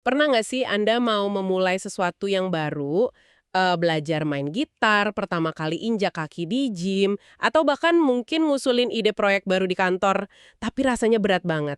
Pernah nggak sih Anda mau memulai sesuatu yang baru, belajar main gitar, pertama kali injak kaki di gym, atau bahkan mungkin ngusulin ide proyek baru di kantor, tapi rasanya berat banget?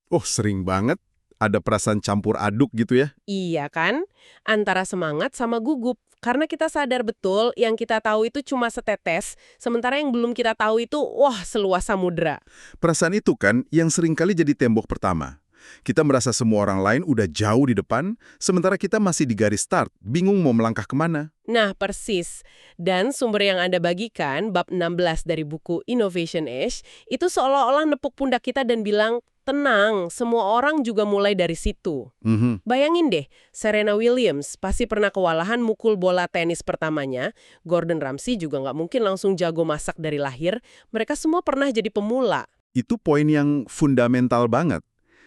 Oh, sering banget ada perasaan campur aduk gitu ya. Iya kan? Antara semangat sama gugup. Karena kita sadar betul yang kita tahu itu cuma setetes, sementara yang belum kita tahu itu, wah, seluas samudra. Perasaan itu kan yang sering kali jadi tembok pertama. Kita merasa semua orang lain udah jauh di depan, sementara kita masih di garis start, bingung mau melangkah kemana. Nah, persis. Dan sumber yang Anda bagikan, bab 16 dari buku Innovation Edge, itu seolah-olah nepuk pundak kita dan bilang, tenang, semua orang juga mulai dari situ. Mhm. Bayangin deh, Serena Williams pasti pernah kewalahan mukul bola tenis pertamanya, Gordon Ramsay juga nggak mungkin langsung jago masak dari lahir, mereka semua pernah jadi pemula. Itu poin yang fundamental banget.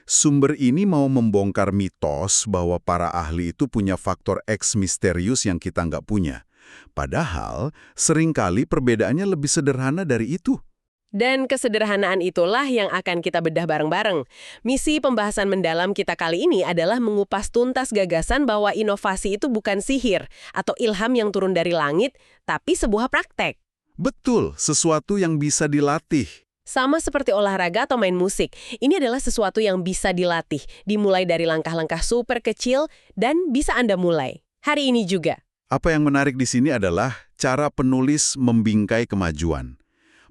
Sumber ini mau membongkar mitos bahwa para ahli itu punya faktor X misterius yang kita nggak punya. Padahal, seringkali perbedaannya lebih sederhana dari itu. Dan kesederhanaan itulah yang akan kita bedah bareng-bareng. Misi pembahasan mendalam kita kali ini adalah mengupas tuntas gagasan bahwa inovasi itu bukan sihir atau ilham yang turun dari langit, tapi sebuah praktek. Betul, sesuatu yang bisa dilatih. Sama seperti olahraga atau main musik, ini adalah sesuatu yang bisa dilatih, dimulai dari langkah-langkah super kecil, dan bisa Anda mulai. Hari ini juga. Apa yang menarik di sini adalah cara penulis membingkai kemajuan.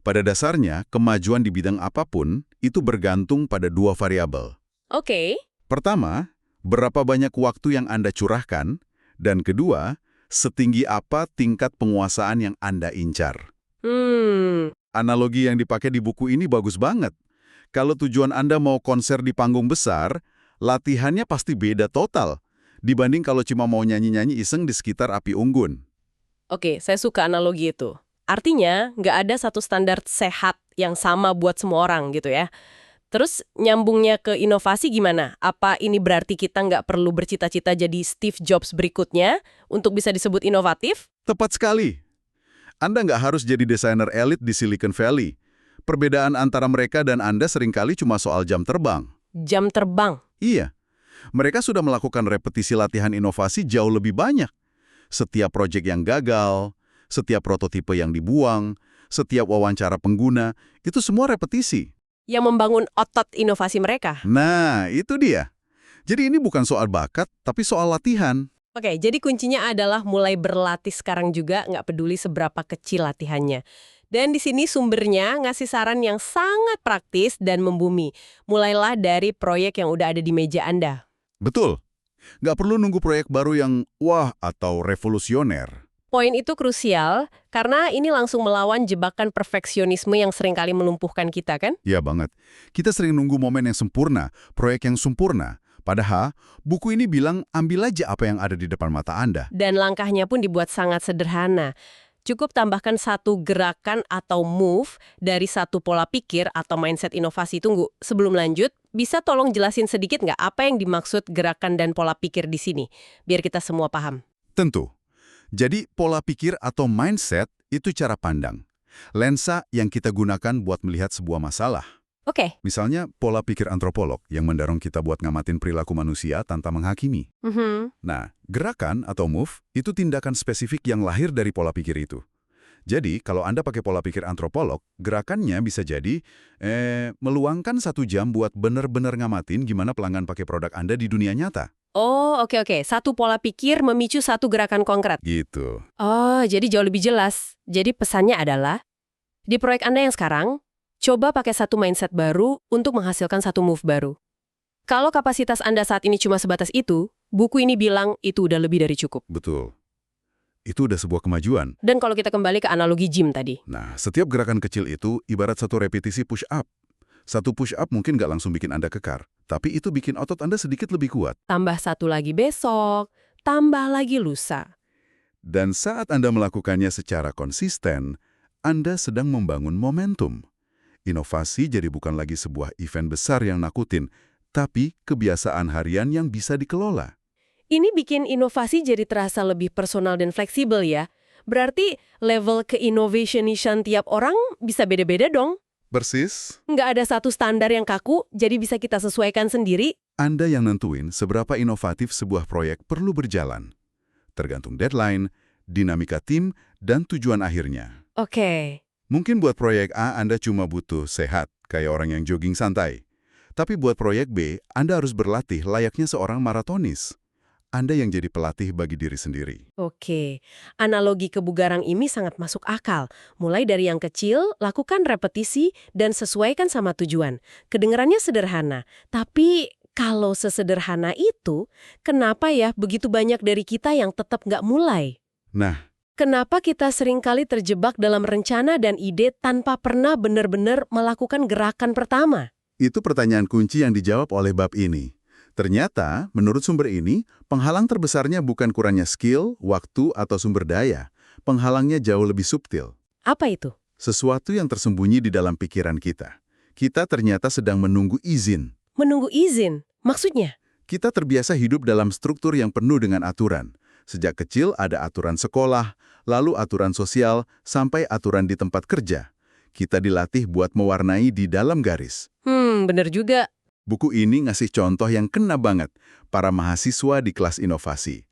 Pada dasarnya, kemajuan di bidang apapun itu bergantung pada dua variabel. Oke. Pertama, berapa banyak waktu yang Anda curahkan, dan kedua, setinggi apa tingkat penguasaan yang Anda incar. Hmm, Analogi yang dipakai di buku ini bagus banget. Kalau tujuan Anda mau konser di panggung besar, latihannya pasti beda total dibanding kalau cuma mau nyanyi-nyanyi iseng di sekitar api unggun. oke, saya suka analogi itu. Artinya, nggak ada satu standar sehat yang sama buat semua orang gitu ya. Terus nyambungnya ke inovasi gimana? Apa ini berarti kita nggak perlu bercita-cita jadi Steve Jobs berikutnya untuk bisa disebut inovatif? Tepat sekali. Anda nggak harus jadi desainer elit di Silicon Valley. Perbedaan antara mereka dan Anda seringkali cuma soal jam terbang. Jam terbang. Iya, mereka sudah melakukan repetisi latihan inovasi jauh lebih banyak. Setiap proyek yang gagal, setiap prototipe yang dibuang, setiap wawancara pengguna, itu semua repetisi. Yang membangun otot inovasi mereka. Nah, itu dia. Jadi ini bukan soal bakat, tapi soal latihan. Oke, jadi kuncinya adalah mulai berlatih sekarang juga, nggak peduli seberapa kecil latihannya. Dan di sini sumbernya ngasih saran yang sangat praktis dan membumi. Mulailah dari proyek yang udah ada di meja Anda. Betul. Nggak perlu nunggu proyek baru yang wah atau revolusioner. Poin itu krusial karena ini langsung melawan jebakan perfeksionisme yang seringkali melumpuhkan kita kan? Ya banget. Kita sering nunggu momen yang sempurna, proyek yang sempurna. Padahal, buku ini bilang ambil aja apa yang ada di depan mata Anda. Dan langkahnya pun dibuat sangat sederhana. Cukup tambahkan satu gerakan atau move dari satu pola pikir atau mindset inovasi. Tunggu, sebelum lanjut, bisa tolong jelasin sedikit nggak apa yang dimaksud gerakan dan pola pikir di sini? Biar kita semua paham. Tentu. Jadi, pola pikir atau mindset itu cara pandang. Lensa yang kita gunakan buat melihat sebuah masalah. Oke. Misalnya, pola pikir antropolog yang mendorong kita buat ngamatin perilaku manusia tanpa menghakimi. Nah, gerakan atau move itu tindakan spesifik yang lahir dari pola pikir itu. Jadi, kalau Anda pakai pola pikir antropolog, gerakannya bisa jadi meluangkan 1 jam buat bener-bener ngamatin gimana pelanggan pakai produk Anda di dunia nyata. Oh, oke. Satu pola pikir memicu satu gerakan konkret. Gitu. Oh, jadi jauh lebih jelas. Jadi pesannya adalah, di proyek Anda yang sekarang, coba pakai satu mindset baru untuk menghasilkan satu move baru. Kalau kapasitas Anda saat ini cuma sebatas itu, buku ini bilang itu udah lebih dari cukup. Betul. Itu udah sebuah kemajuan. Dan kalau kita kembali ke analogi gym tadi. Nah, setiap gerakan kecil itu ibarat satu repetisi push-up. Satu push-up mungkin nggak langsung bikin Anda kekar, tapi itu bikin otot Anda sedikit lebih kuat. Tambah satu lagi besok, tambah lagi lusa. Dan saat Anda melakukannya secara konsisten, Anda sedang membangun momentum. Inovasi jadi bukan lagi sebuah event besar yang nakutin, tapi kebiasaan harian yang bisa dikelola. Ini bikin inovasi jadi terasa lebih personal dan fleksibel ya. Berarti level ke-innovation-ishan tiap orang bisa beda-beda dong. Persis? Nggak ada satu standar yang kaku, jadi bisa kita sesuaikan sendiri. Anda yang nentuin seberapa inovatif sebuah proyek perlu berjalan. Tergantung deadline, dinamika tim, dan tujuan akhirnya. Oke. Mungkin buat proyek A Anda cuma butuh sehat, kayak orang yang jogging santai. Tapi buat proyek B, Anda harus berlatih layaknya seorang maratonis. Anda yang jadi pelatih bagi diri sendiri. Oke, analogi kebugaran ini sangat masuk akal. Mulai dari yang kecil, lakukan repetisi, dan sesuaikan sama tujuan. Kedengarannya sederhana, tapi kalau sesederhana itu, kenapa ya begitu banyak dari kita yang tetap nggak mulai? Nah, Kenapa kita seringkali terjebak dalam rencana dan ide tanpa pernah benar-benar melakukan gerakan pertama? itu pertanyaan kunci yang dijawab oleh bab ini. Ternyata, menurut sumber ini, penghalang terbesarnya bukan kurangnya skill, waktu, atau sumber daya. Penghalangnya jauh lebih subtil. Apa itu? Sesuatu yang tersembunyi di dalam pikiran kita. Kita ternyata sedang menunggu izin. Menunggu izin. Maksudnya? Kita terbiasa hidup dalam struktur yang penuh dengan aturan. Sejak kecil ada aturan sekolah, lalu aturan sosial, sampai aturan di tempat kerja. Kita dilatih buat mewarnai di dalam garis. Bener juga. Buku ini ngasih contoh yang kena banget para mahasiswa di kelas inovasi.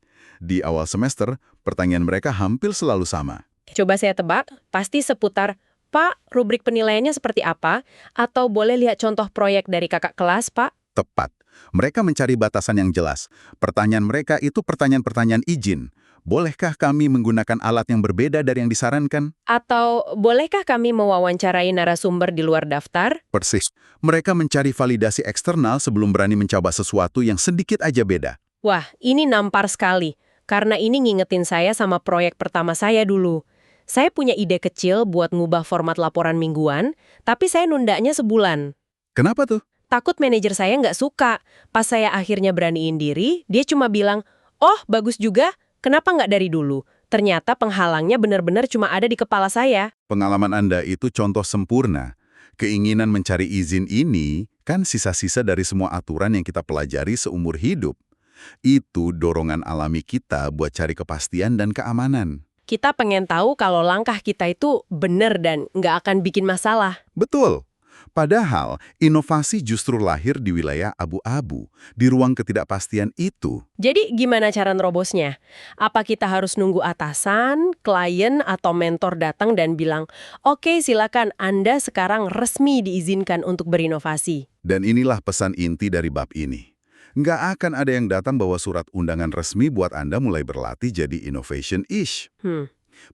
Di awal semester, pertanyaan mereka hampir selalu sama. Coba saya tebak, pasti seputar, Pak, rubrik penilaiannya seperti apa? Atau boleh lihat contoh proyek dari kakak kelas, Pak? Tepat. Mereka mencari batasan yang jelas. Pertanyaan mereka itu pertanyaan-pertanyaan izin. Bolehkah kami menggunakan alat yang berbeda dari yang disarankan? Atau bolehkah kami mewawancarai narasumber di luar daftar? Persis. Mereka mencari validasi eksternal sebelum berani mencoba sesuatu yang sedikit aja beda. Wah, ini nampar sekali. Karena ini ngingetin saya sama proyek pertama saya dulu. Saya punya ide kecil buat ngubah format laporan mingguan, tapi saya nundanya sebulan. Kenapa tuh? Takut manajer saya nggak suka. Pas saya akhirnya beraniin diri, dia cuma bilang, "Oh, bagus juga. Kenapa nggak dari dulu?" Ternyata penghalangnya benar-benar cuma ada di kepala saya. Pengalaman Anda itu contoh sempurna. Keinginan mencari izin ini kan sisa-sisa dari semua aturan yang kita pelajari seumur hidup. Itu dorongan alami kita buat cari kepastian dan keamanan. Kita pengen tahu kalau langkah kita itu benar dan nggak akan bikin masalah. Betul. Padahal, inovasi justru lahir di wilayah abu-abu, di ruang ketidakpastian itu. Jadi gimana cara nerobosnya? Apa kita harus nunggu atasan, klien, atau mentor datang dan bilang, "Oke, silakan Anda sekarang resmi diizinkan untuk berinovasi." Dan inilah pesan inti dari bab ini. Nggak akan ada yang datang bawa surat undangan resmi buat Anda mulai berlatih jadi innovation-ish.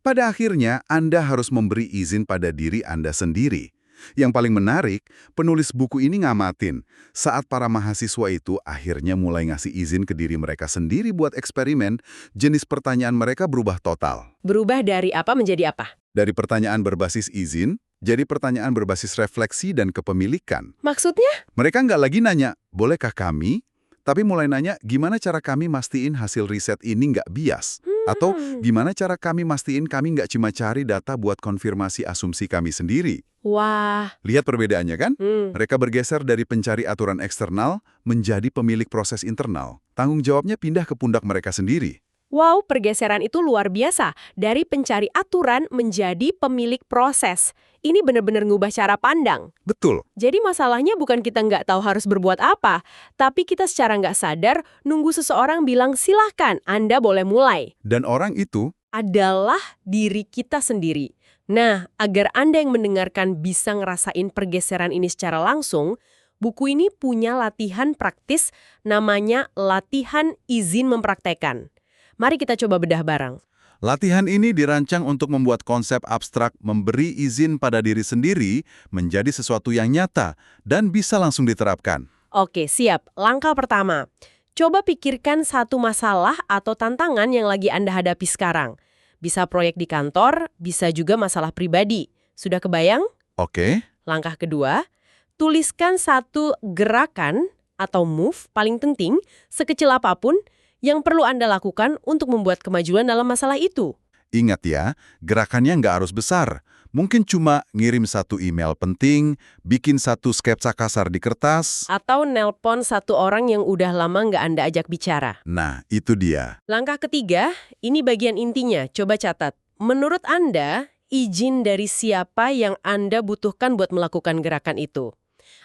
Pada akhirnya, Anda harus memberi izin pada diri Anda sendiri. Yang paling menarik, penulis buku ini ngamatin saat para mahasiswa itu akhirnya mulai ngasih izin ke diri mereka sendiri buat eksperimen, jenis pertanyaan mereka berubah total. Berubah dari apa menjadi apa? Dari pertanyaan berbasis izin, jadi pertanyaan berbasis refleksi dan kepemilikan. Maksudnya? Mereka nggak lagi nanya, bolehkah kami? Tapi mulai nanya, gimana cara kami mastiin hasil riset ini nggak bias? Atau gimana cara kami mastiin kami nggak cuma cari data buat konfirmasi asumsi kami sendiri? Wah. Lihat perbedaannya kan? Mereka bergeser dari pencari aturan eksternal menjadi pemilik proses internal. Tanggung jawabnya pindah ke pundak mereka sendiri. Wow, pergeseran itu luar biasa. Dari pencari aturan menjadi pemilik proses. Ini benar-benar ngubah cara pandang. Betul. Jadi masalahnya bukan kita nggak tahu harus berbuat apa, tapi kita secara nggak sadar nunggu seseorang bilang silahkan, Anda boleh mulai. Dan orang itu Adalah diri kita sendiri. Nah, agar Anda yang mendengarkan bisa ngerasain pergeseran ini secara langsung, buku ini punya latihan praktis namanya latihan izin mempraktekkan. Mari kita coba bedah bareng. latihan ini dirancang untuk membuat konsep abstrak memberi izin pada diri sendiri menjadi sesuatu yang nyata dan bisa langsung diterapkan. Oke, siap. Langkah pertama. Coba pikirkan satu masalah atau tantangan yang lagi Anda hadapi sekarang. Bisa proyek di kantor, bisa juga masalah pribadi. Sudah kebayang? Oke. Langkah kedua, tuliskan satu gerakan atau move paling penting, sekecil apapun, yang perlu Anda lakukan untuk membuat kemajuan dalam masalah itu. Ingat ya, gerakannya nggak harus besar. Mungkin cuma ngirim satu email penting, bikin satu sketsa kasar di kertas. Atau nelpon satu orang yang udah lama nggak Anda ajak bicara. Nah, itu dia. Langkah ketiga, ini bagian intinya, coba catat. Menurut Anda, izin dari siapa yang Anda butuhkan buat melakukan gerakan itu?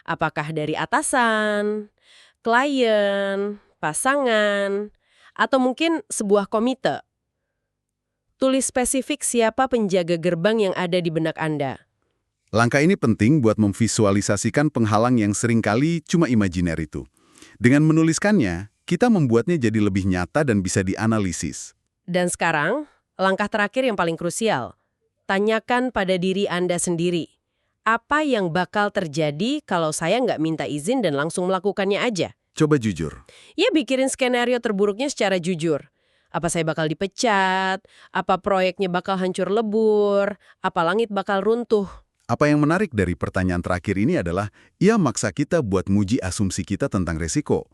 Apakah dari atasan, Klien, pasangan, atau mungkin sebuah komite. Tulis spesifik siapa penjaga gerbang yang ada di benak Anda. Langkah ini penting buat memvisualisasikan penghalang yang seringkali cuma imajiner itu. Dengan menuliskannya, kita membuatnya jadi lebih nyata dan bisa dianalisis. Dan sekarang, langkah terakhir yang paling krusial. Tanyakan pada diri Anda sendiri. Apa yang bakal terjadi kalau saya nggak minta izin dan langsung melakukannya aja? Coba jujur. Ya bikirin skenario terburuknya secara jujur. Apa saya bakal dipecat? Apa proyeknya bakal hancur lebur? Apa langit bakal runtuh? Apa yang menarik dari pertanyaan terakhir ini adalah, ia maksa kita buat nguji asumsi kita tentang resiko.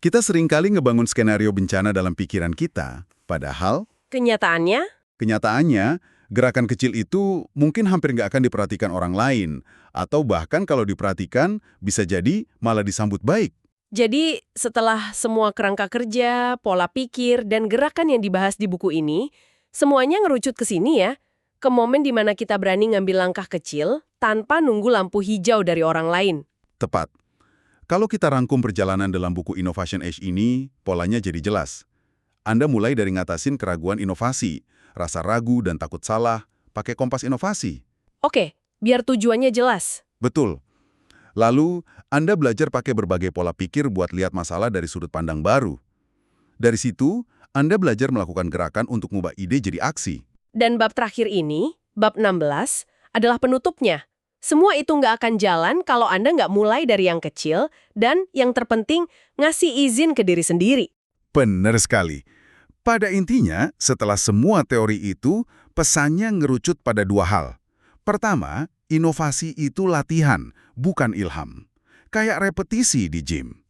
Kita seringkali ngebangun skenario bencana dalam pikiran kita, padahal Kenyataannya? gerakan kecil itu mungkin hampir nggak akan diperhatikan orang lain, atau bahkan kalau diperhatikan, bisa jadi malah disambut baik. Jadi setelah semua kerangka kerja, pola pikir, dan gerakan yang dibahas di buku ini, semuanya ngerucut ke sini ya, ke momen di mana kita berani ngambil langkah kecil tanpa nunggu lampu hijau dari orang lain. Tepat. Kalau kita rangkum perjalanan dalam buku Innovation Age ini, polanya jadi jelas. Anda mulai dari ngatasin keraguan inovasi, rasa ragu dan takut salah, pakai kompas inovasi. Oke, biar tujuannya jelas. Betul. Lalu, Anda belajar pakai berbagai pola pikir buat lihat masalah dari sudut pandang baru. Dari situ, Anda belajar melakukan gerakan untuk mengubah ide jadi aksi. Dan bab terakhir ini, bab 16, adalah penutupnya. Semua itu nggak akan jalan kalau Anda nggak mulai dari yang kecil dan yang terpenting ngasih izin ke diri sendiri. Benar sekali. Pada intinya, setelah semua teori itu, pesannya ngerucut pada dua hal. Pertama, inovasi itu latihan, bukan ilham. Kayak repetisi di gym.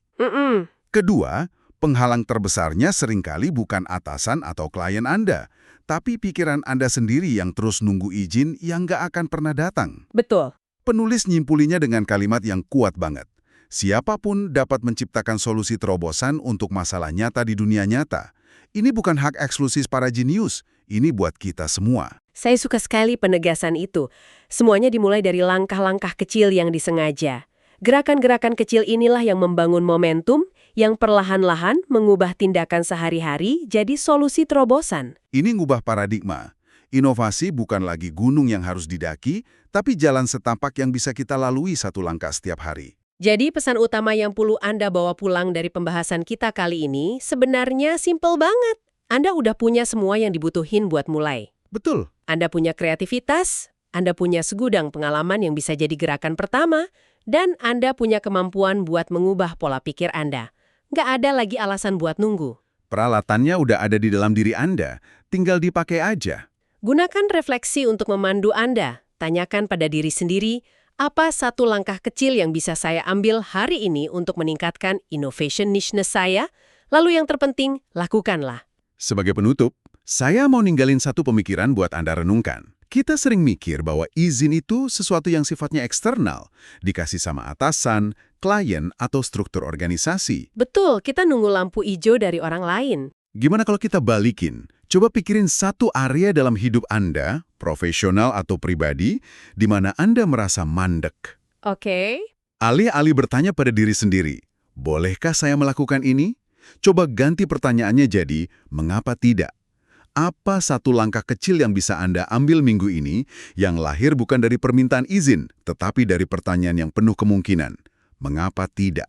Kedua, penghalang terbesarnya seringkali bukan atasan atau klien Anda, tapi pikiran Anda sendiri yang terus nunggu izin yang nggak akan pernah datang. Betul. Penulis nyimpulinya dengan kalimat yang kuat banget. Siapapun dapat menciptakan solusi terobosan untuk masalah nyata di dunia nyata. Ini bukan hak eksklusif para jenius, ini buat kita semua. Saya suka sekali penegasan itu. Semuanya dimulai dari langkah-langkah kecil yang disengaja. Gerakan-gerakan kecil inilah yang membangun momentum, yang perlahan-lahan mengubah tindakan sehari-hari jadi solusi terobosan. Ini ngubah paradigma. Inovasi bukan lagi gunung yang harus didaki, tapi jalan setapak yang bisa kita lalui satu langkah setiap hari. Jadi pesan utama yang perlu Anda bawa pulang dari pembahasan kita kali ini sebenarnya simpel banget. Anda udah punya semua yang dibutuhin buat mulai. Betul. Anda punya kreativitas, Anda punya segudang pengalaman yang bisa jadi gerakan pertama, dan Anda punya kemampuan buat mengubah pola pikir Anda. Nggak ada lagi alasan buat nunggu. Peralatannya udah ada di dalam diri Anda, tinggal dipakai aja. Gunakan refleksi untuk memandu Anda. Tanyakan pada diri sendiri, apa satu langkah kecil yang bisa saya ambil hari ini untuk meningkatkan innovation niche-ness saya? Lalu yang terpenting, lakukanlah. Sebagai penutup, saya mau ninggalin satu pemikiran buat Anda renungkan. Kita sering mikir bahwa izin itu sesuatu yang sifatnya eksternal, dikasih sama atasan, klien, atau struktur organisasi. Betul, kita nunggu lampu hijau dari orang lain. Gimana kalau kita balikin? Coba pikirin satu area dalam hidup Anda, profesional atau pribadi, di mana Anda merasa mandek. Oke. Alih-alih bertanya pada diri sendiri, bolehkah saya melakukan ini? Coba ganti pertanyaannya jadi, mengapa tidak? Apa satu langkah kecil yang bisa Anda ambil minggu ini yang lahir bukan dari permintaan izin, tetapi dari pertanyaan yang penuh kemungkinan? Mengapa tidak?